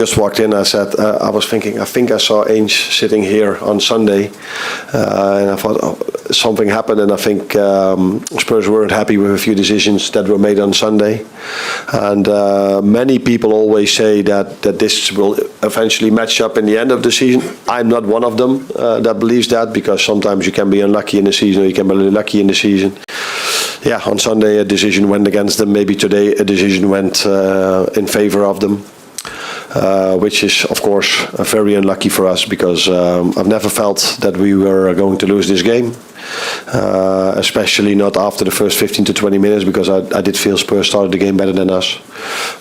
just walked in, I said, I was thinking, I think I saw Ange sitting here on Sunday, and I thought something happened, and I think Spurs weren't happy with a few decisions that were made on Sunday. And many people always say that this will eventually match up in the end of the season. I'm not one of them that believes that, because sometimes you can be unlucky in the season, or you can be lucky in the season. Yeah, on Sunday a decision went against them. Maybe today a decision went in favor of them. Which is, of course, very unlucky for us, because I've never felt that we were going to lose this game, especially not after the first 15 to 20 minutes, because I did feel Spurs started the game better than us.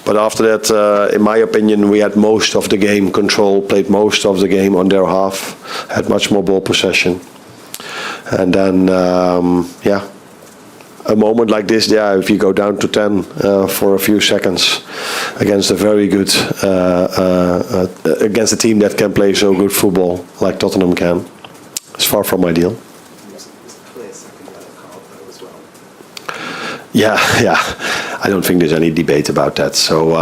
But after that, in my opinion, we had most of the game control, played most of the game on their half, had much more ball possession. And then, yeah, a moment like this, yeah, if you go down to 10 for a few seconds against a very good, against a team that can play so good football like Tottenham can, it's far from ideal. Yeah, I don't think there's any debate about that. So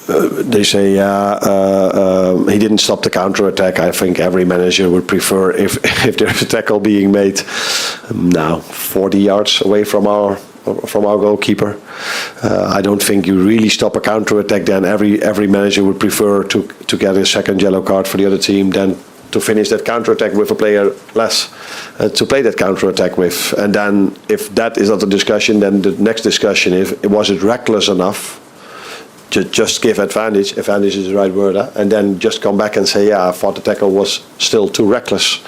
they say he didn't stop the counter-attack. I think every manager would prefer if there's a tackle being made now 40 yards away from our goalkeeper. I don't think you really stop a counter-attack. Then every manager would prefer to get a second yellow card for the other team than to finish that counter-attack with a player less to play that counter-attack with. And then if that is not the discussion, then the next discussion is, was it reckless enough to just give advantage is the right word, and then just come back and say, yeah, I thought the tackle was still too reckless,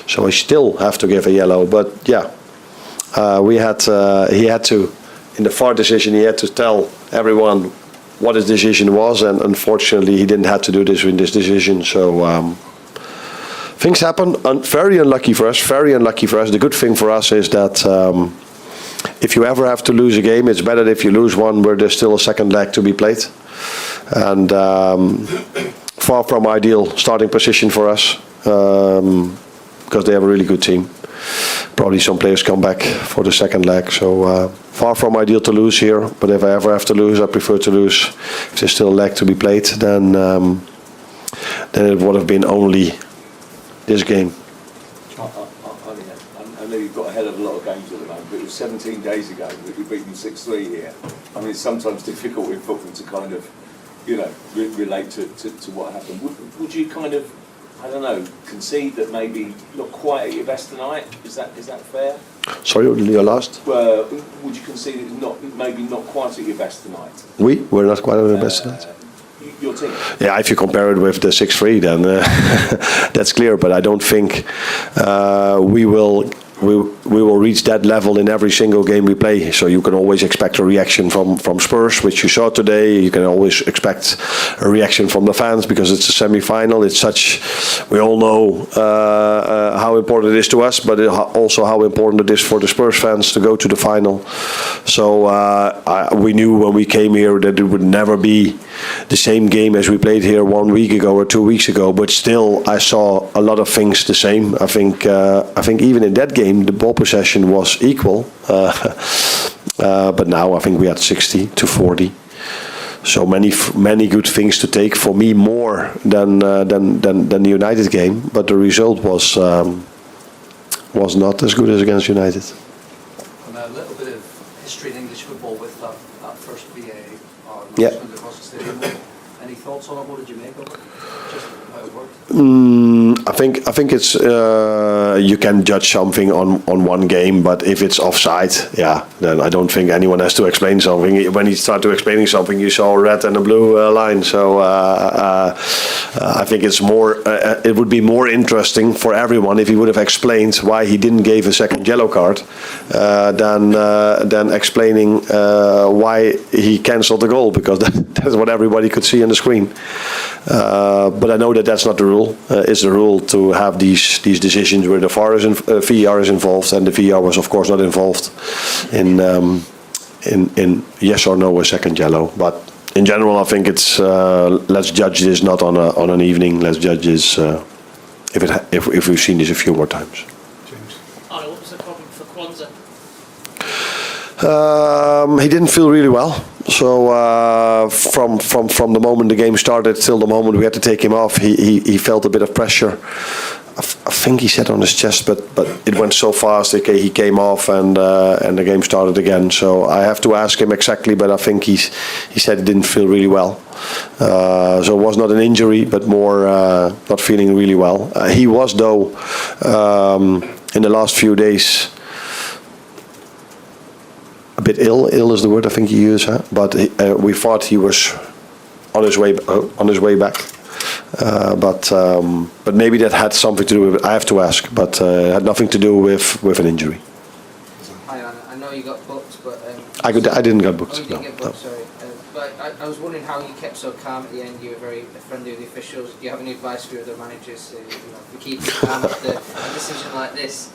so I still have to give a yellow. But yeah, he had to, in the VAR decision, he had to tell everyone what his decision was, and unfortunately he didn't have to do this in this decision. So things happen. Very unlucky for us. The good thing for us is that if you ever have to lose a game, it's better if you lose one where there's still a second leg to be played. And far from ideal starting position for us, because they have a really good team. Probably some players come back for the second leg, so far from ideal to lose here. But if I ever have to lose, I prefer to lose if there's still a leg to be played. Then it would have been only this game. I know you've got a hell of a lot of games at the moment, but it was 17 days ago that you beat them 6-3 here. I mean, it's sometimes difficult in football to kind of, you know, relate to what happened. Would you kind of, I don't know, concede that maybe not quite at your best tonight? Is that fair? Sorry, your last? Would you concede it's maybe not quite at your best tonight? We're not quite at our best tonight. Your team? Yeah, if you compare it with the 6-3, then that's clear. But I don't think we will reach that level in every single game we play. So you can always expect a reaction from Spurs, which you saw today. You can always expect a reaction from the fans, because it's a semi-final. It's such, we all know how important it is to us, but also how important it is for the Spurs fans to go to the final. So we knew when we came here that it would never be the same game as we played here 1 week ago or 2 weeks ago. But still, I saw a lot of things the same. I think even in that game, the ball possession was equal, but now I think we had 60-40. So many good things to take. For me, more than the United game, but the result was not as good as against United. And a little bit of history in English football with that first VAR announcement across the stadium. Any thoughts on it? What did you make of it? Just how it worked? I think it's you can judge something on one game, but if it's offside, yeah, then I don't think anyone has to explain something. When he started explaining something, you saw a red and a blue line. So I think it's more. It would be more interesting for everyone if he would have explained why he didn't give a second yellow card than explaining why he cancelled the goal, because that's what everybody could see on the screen. But I know that that's not the rule. It's the rule to have these decisions where the VAR is involved, and the VAR was of course not involved in yes or no a second yellow. But in general, I think it's let's judge this not on an evening. Let's judge this if we've seen this a few more times. James. What was the problem for Kwanzaa? He didn't feel really well. So from the moment the game started till the moment we had to take him off, he felt a bit of pressure. I think he said on his chest, but it went so fast. Okay, he came off and the game started again. So I have to ask him exactly, but I think he said he didn't feel really well. So it was not an injury, but more not feeling really well. He was though in the last few days a bit ill. Ill is the word I think you use, huh? But we thought he was on his way back. But maybe that had something to do with it. I have to ask, but it had nothing to do with an injury. Hi, Arne. I know you got booked, but I didn't get booked. oh, you didn't No, get booked, no. sorry. But I was wondering how you kept so calm at the end. You were very friendly with the officials. Do you have any advice for other managers to keep calm after a decision like this?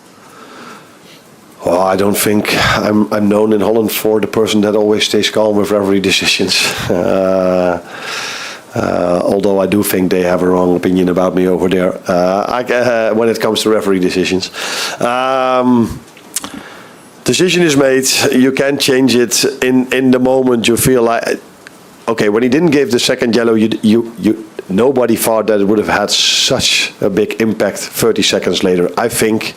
Well, I don't think I'm known in Holland for the person that always stays calm with referee decisions. Although I do think they have a wrong opinion about me over there when it comes to referee decisions. Decision is made. You can't change it in the moment. You feel like, okay, when he didn't give the second yellow, nobody thought that it would have had such a big impact 30 seconds later. I think,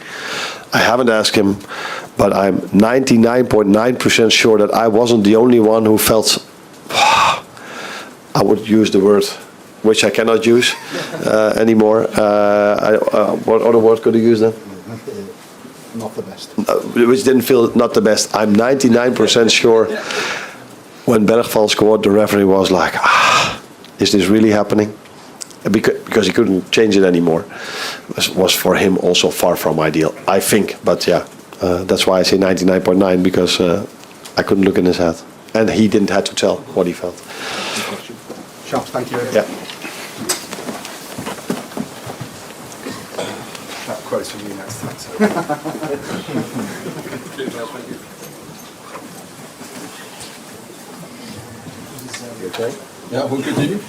I haven't asked him, but I'm 99.9% sure that I wasn't the only one who felt, I would use the word which I cannot use anymore. What other word could I use then? Not the best. Which didn't feel not the best. I'm 99% sure when Bergval scored, the referee was like, is this really happening? Because he couldn't change it anymore. It was for him also far from ideal, I think. But yeah, that's why I say 99.9, because I couldn't look in his head. And he didn't have to tell what he felt. Chaps, thank you. Yeah. That quote's from you next time. So. You okay? Yeah, we'll continue.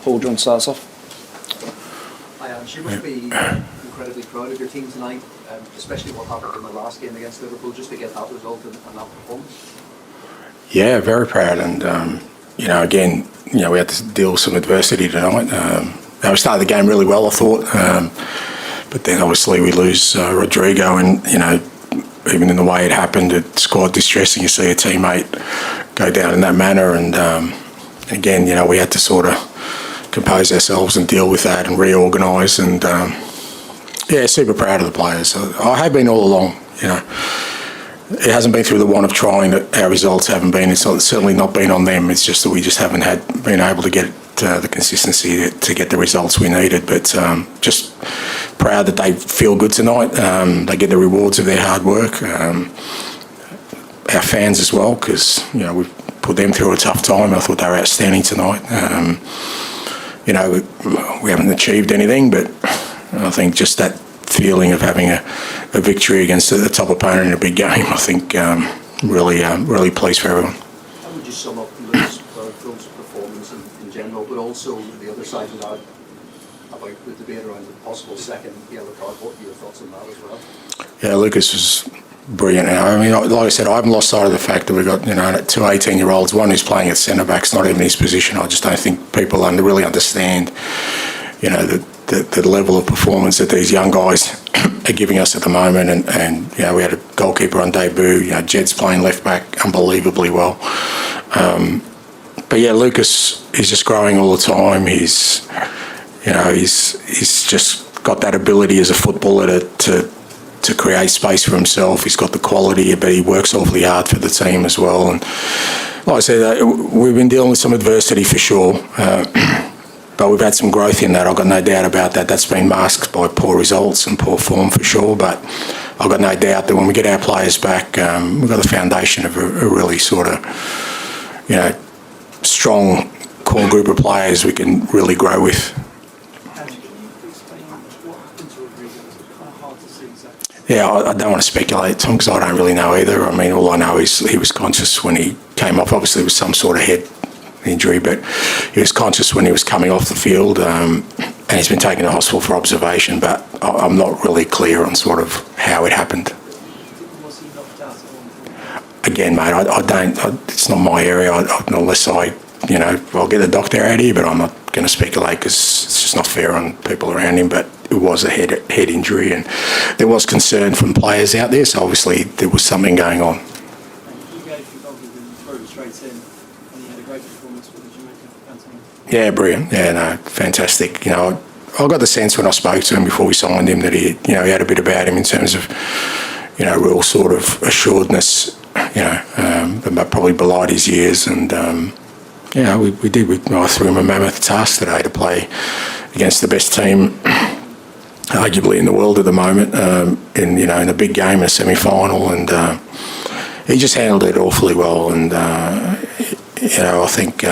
Paul, do you want to start us off? Hi, Ange. You must be incredibly proud of your team tonight, especially what happened in the last game against Liverpool, just to get that result and that performance. Yeah, very proud, and again, we had to deal with some adversity tonight. We started the game really well, I thought, but then obviously we lose Rodrigo, and even in the way it happened, it's quite distressing. You see a teammate go down in that manner, and again, we had to sort of compose ourselves and deal with that and reorganise, and super proud of the players. I have been all along. It hasn't been through the want of trying that our results haven't been. It's certainly not been on them. It's just that we just haven't been able to get the consistency to get the results we needed. But just proud that they feel good tonight. They get the rewards of their hard work. Our fans as well, because we've put them through a tough time. I thought they were outstanding tonight. We haven't achieved anything, but I think just that feeling of having a victory against the top opponent in a big game, I think really pleased for everyone. How would you sum up Liverpool's performance in general, but also the other side of that, about the debate around the possible second yellow card? What are your thoughts on that as well? Yeah, Lucas was brilliant. I mean, like I said, I haven't lost sight of the fact that we've got two 18-year-olds, one who's playing at centre-back's not even his position. I just don't think people really understand the level of performance that these young guys are giving us at the moment, and we had a goalkeeper on debut. Jed's playing left back unbelievably well. But yeah, Lucas is just growing all the time. He's just got that ability as a footballer to create space for himself. He's got the quality, but he works awfully hard for the team as well. And like I said, we've been dealing with some adversity for sure, but we've had some growth in that. I've got no doubt about that. That's been masked by poor results and poor form for sure, but I've got no doubt that when we get our players back, we've got the foundation of a really sort of, strong core group of players we can really grow with. Yeah, I don't want to speculate, Tom, because I don't really know either. I mean, all I know is he was conscious when he came off. Obviously, it was some sort of head injury, but he was conscious when he was coming off the field, and he's been taken to hospital for observation, but I'm not really clear on sort of how it happened. Was he knocked out? Again, mate, I don't, it's not my area, unless I'll get the doctor out here, but I'm not going to speculate because it's just not fair on people around him. But it was a head injury, and there was concern from players out there, so obviously there was something going on. You gave your goalkeeper through straight in, and he had a great performance. What did you make of Anthony? Yeah, brilliant. Yeah, no, fantastic. I got the sense when I spoke to him before we signed him that he had a bit about him in terms of, real sort of assuredness, that probably belied his years. And, we did. I threw him a mammoth task today to play against the best team, arguably in the world at the moment, in a big game, in a semi-final, and he just handled it awfully well. And I think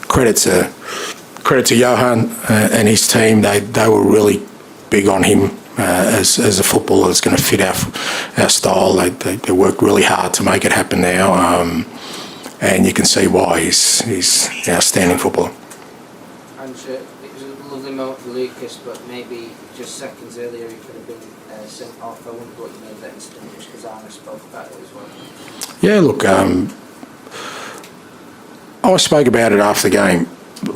credit to Johan and his team. They were really big on him as a footballer that's going to fit our style. They worked really hard to make it happen now, and you can see why he's an outstanding footballer. Ange, it was a lovely moment for Lucas, but maybe just seconds earlier he could have been sent off. I wonder what you made of that incident, just because Arne spoke about it as well. Yeah, look, I spoke about it after the game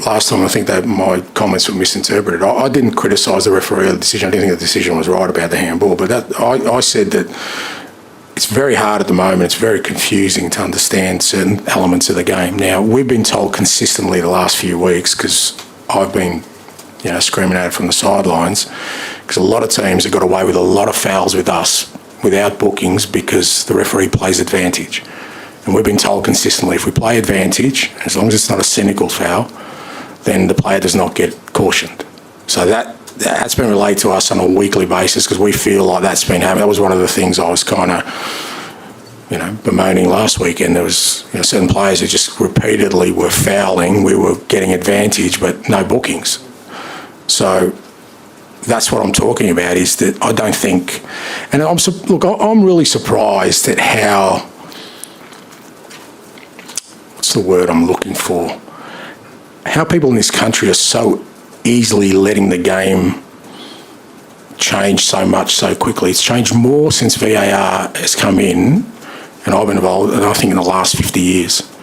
last time. I think that my comments were misinterpreted. I didn't criticise the referee or the decision. I didn't think the decision was right about the handball, but I said that it's very hard at the moment. It's very confusing to understand certain elements of the game. Now, we've been told consistently the last few weeks, because I've been screaming at it from the sidelines, because a lot of teams have got away with a lot of fouls with us without bookings because the referee plays advantage. And we've been told consistently, if we play advantage, as long as it's not a cynical foul, then the player does not get cautioned. So that's been relayed to us on a weekly basis, because we feel like that's been happening. That was one of the things I was kind of, bemoaning last weekend. There was certain players who just repeatedly were fouling. We were getting advantage, but no bookings. So that's what I'm talking about, is that I don't think, and I'm really surprised at how, what's the word I'm looking for, how people in this country are so easily letting the game change so much so quickly. It's changed more since VAR has come in, and I've been involved, and I think in the last 50 years.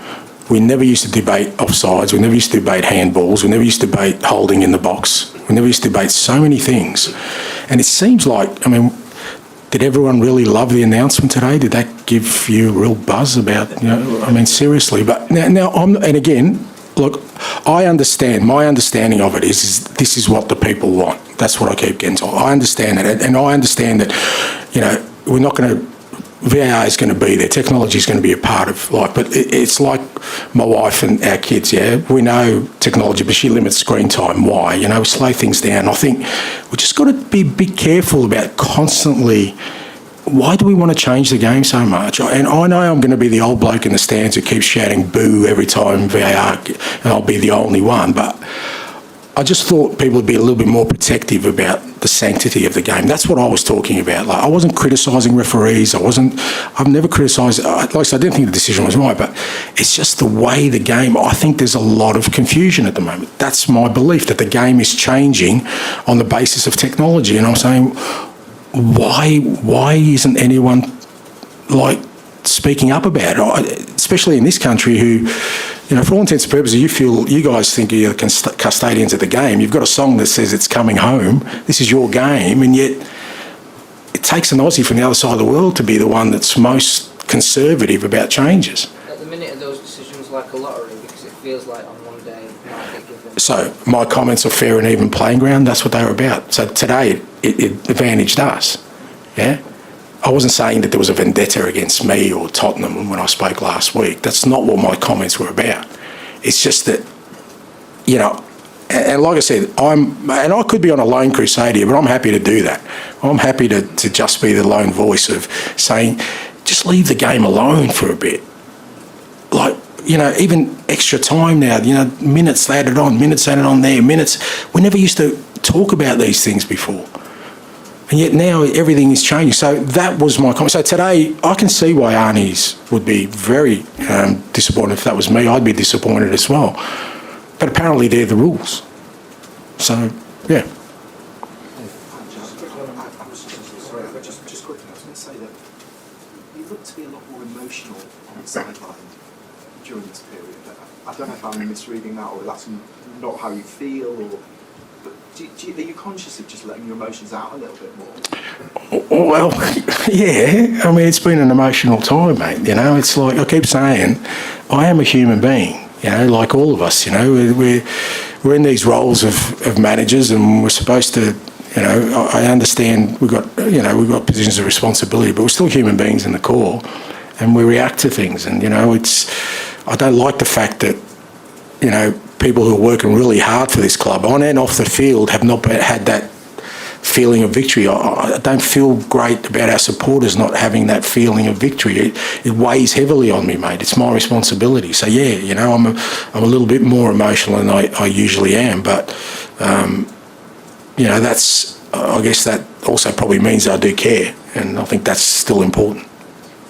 We never used to debate offsides, we never used to debate handballs, we never used to debate holding in the box, we never used to debate so many things. And it seems like, did everyone really love the announcement today? Did that give you a real buzz about, seriously? But now and again, look, I understand, my understanding of it is this is what the people want. That's what I keep getting told. I understand that, and I understand that, we're not going to, VAR is going to be there, technology is going to be a part of life, but it's like my wife and our kids, we know technology, but she limits screen time. Why? Slow things down. I think we just got to be careful about constantly, why do we want to change the game so much? And I know I'm going to be the old bloke in the stands who keeps shouting boo every time VAR, and I'll be the only one, but I just thought people would be a little bit more protective about the sanctity of the game. That's what I was talking about. Like, I wasn't criticising referees. I've never criticised, like I said, I didn't think the decision was right, but it's just the way the game, I think there's a lot of confusion at the moment. That's my belief, that the game is changing on the basis of technology. And I'm saying, why isn't anyone speaking up about it? Especially in this country, who You know, for all intents and purposes, you guys think you're the custodians of the game. You've got a song that says it's coming home. This is your game, and yet it takes an Aussie from the other side of the world to be the one that's most conservative about changes. At the minute, are those decisions like a lottery? Because it feels like on one day it might get given. So my comments are fair and even playing ground. That's what they were about. So today it advantaged us. Yeah. I wasn't saying that there was a vendetta against me or Tottenham when I spoke last week. That's not what my comments were about. It's just that, you know, and like I said, and I could be on a lone crusade here, but I'm happy to do that. I'm happy to just be the lone voice of saying, just leave the game alone for a bit. Like, you know, even extra time now, you know, minutes added on there, minutes. We never used to talk about these things before. And yet now everything is changing. So that was my comment. So today I can see why Arnie's would be very disappointed. If that was me, I'd be disappointed as well. But apparently they're the rules. So, yeah. Just quickly, I was going to say that you look to be a lot more emotional on the sideline during this period. I don't know if I'm misreading that or that's not how you feel, or but are you conscious of just letting your emotions out a little bit more? Well, yeah. I mean, it's been an emotional time, mate. You know, it's like I keep saying, I am a human being. You know, like all of us. You know, we're in these roles of managers, and we're supposed to. You know, I understand we've got positions of responsibility, but we're still human beings in the core, and we react to things. And you know, I don't like the fact that, you know, people who are working really hard for this club on and off the field have not had that feeling of victory. I don't feel great about our supporters not having that feeling of victory. It weighs heavily on me, mate. It's my responsibility. So yeah, you know, I'm a little bit more emotional than I usually am, but you know, I guess that also probably means I do care, and I think that's still important.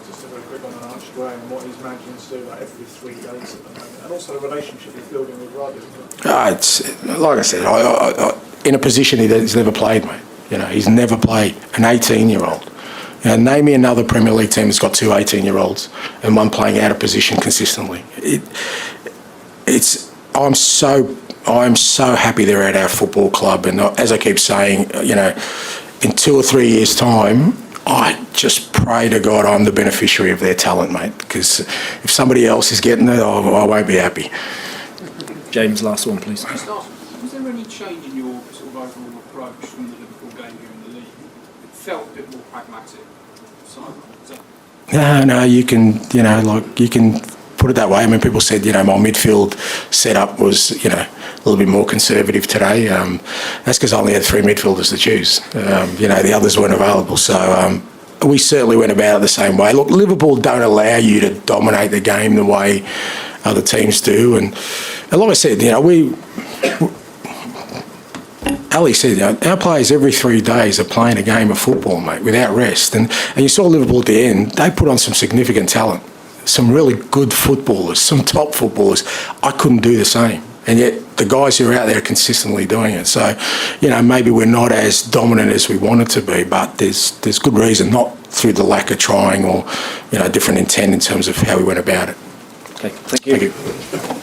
Just a very quick one on Archie Graham and what he's managing to do like every 3 days at the moment, and also the relationship he's building with Ruddy. It's like I said, I in a position he's never played, mate. You know, he's never played. An 18-year-old. You know, name me another Premier League team that's got 2 18-year-olds and one playing out of position consistently. I'm so happy they're at our football club, and as I keep saying, you know, in 2 or 3 years' time, I just pray to God I'm the beneficiary of their talent, mate, because if somebody else is getting it, I won't be happy. James, last one, please. Was there any change in your sort of overall approach from the Liverpool game here in the league? It felt a bit more pragmatic. No, you can put it that way. I mean, people said, you know, my midfield setup was, you know, a little bit more conservative today. That's because I only had 3 midfielders to choose. You know, the others weren't available. So we certainly went about it the same way. Look, Liverpool don't allow you to dominate the game the way other teams do. And like I said, you know, Ali said, you know, our players every 3 days are playing a game of football, mate, without rest. And you saw Liverpool at the end, they put on some significant talent, some really good footballers, some top footballers. I couldn't do the same. And yet the guys who are out there are consistently doing it. So, you know, maybe we're not as dominant as we wanted to be, but there's good reason, not through the lack of trying or, you know, different intent in terms of how we went about it. Okay, thank you. Thank you.